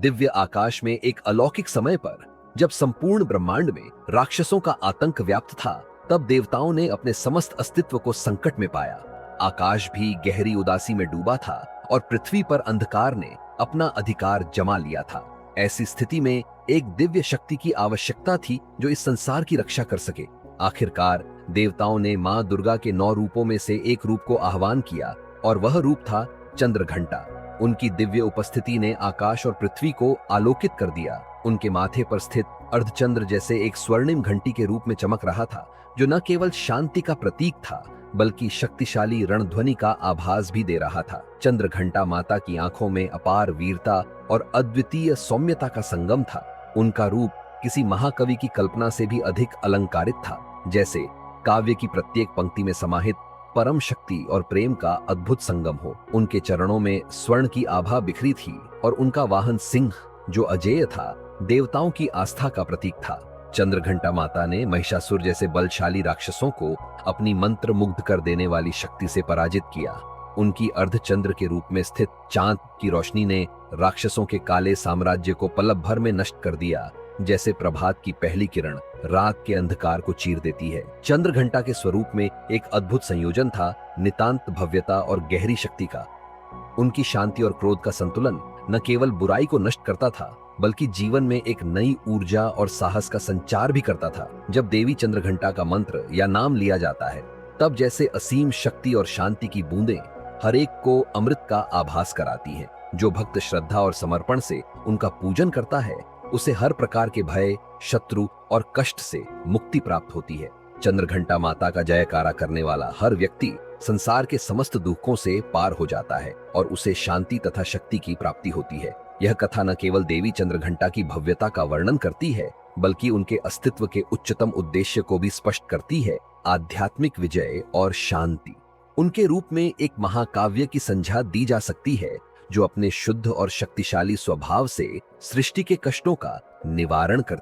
दिव्य आकाश में एक अलौकिक समय पर जब संपूर्ण ब्रह्मांड में राक्षसों का आतंक व्याप्त था, तब देवताओं ने अपने समस्त अस्तित्व को संकट में पाया। आकाश भी गहरी उदासी में डूबा था और पृथ्वी पर अंधकार ने अपना अधिकार जमा लिया था। ऐसी स्थिति में एक दिव्य शक्ति की आवश्यकता थी जो इस संसार की रक्षा कर सके। आखिरकार देवताओं ने मां दुर्गा के 9 रूपों में से एक रूप को आह्वान किया और वह रूप था चंद्रघंटा। उनकी दिव्य उपस्थिति ने आकाश और पृथ्वी को आलोकित कर दिया। उनके माथे पर स्थित अर्धचंद्र जैसे एक स्वर्णिम घंटी के रूप में चमक रहा था, जो न केवल शांति का प्रतीक था बल्कि शक्तिशाली रणध्वनि का आभास भी दे रहा था। चंद्रघंटा माता की आंखों में अपार वीरता और अद्वितीय सौम्यता का संगम था। उनका रूप किसी महाकवि की कल्पना से भी अधिक अलंकारित था, जैसे काव्य की प्रत्येक पंक्ति में समाहित परम शक्ति और प्रेम का अद्भुत संगम हो। उनके चरणों में स्वर्ण की आभा बिखरी थी और उनका वाहन सिंह, जो अजेय था, देवताओं की आस्था का प्रतीक था। चंद्रघंटा माता ने महिषासुर जैसे बलशाली राक्षसों को अपनी मंत्र मुग्ध कर देने वाली शक्ति से पराजित किया। उनकी अर्धचंद्र के रूप में स्थित चांद की रोशनी ने राक्षसों के काले साम्राज्य को पलक भर में नष्ट कर दिया, जैसे प्रभात की पहली किरण रात के अंधकार को चीर देती है। चंद्रघंटा के स्वरूप में एक अद्भुत संयोजन था नितांत भव्यता और गहरी शक्ति का। उनकी शांति और क्रोध का संतुलन न केवल बुराई को नष्ट करता था बल्कि जीवन में एक नई ऊर्जा और साहस का संचार भी करता था। जब देवी चंद्रघंटा का मंत्र या नाम लिया जाता है, तब जैसे असीम शक्ति और शांति की बूंदें हर एक को अमृत का आभास कराती हैं। जो भक्त श्रद्धा और समर्पण से उनका पूजन करता है, उसे हर प्रकार के भय, शत्रु और कष्ट से मुक्ति प्राप्त होती है। चंद्रघंटा माता का जयकारा करने वाला हर व्यक्ति संसार के समस्त दुखों से पार हो जाता है और उसे शांति तथा शक्ति की प्राप्ति होती है। यह कथा न केवल देवी चंद्रघंटा की भव्यता का वर्णन करती है बल्कि उनके अस्तित्व के उच्चतम उद्देश्य को भी स्पष्ट करती है, आध्यात्मिक विजय और शांति। उनके रूप में एक महाकाव्य की संज्ञा दी जा सकती है जो अपने शुद्ध और शक्तिशाली स्वभाव से सृष्टि के कष्टों का निवारण कर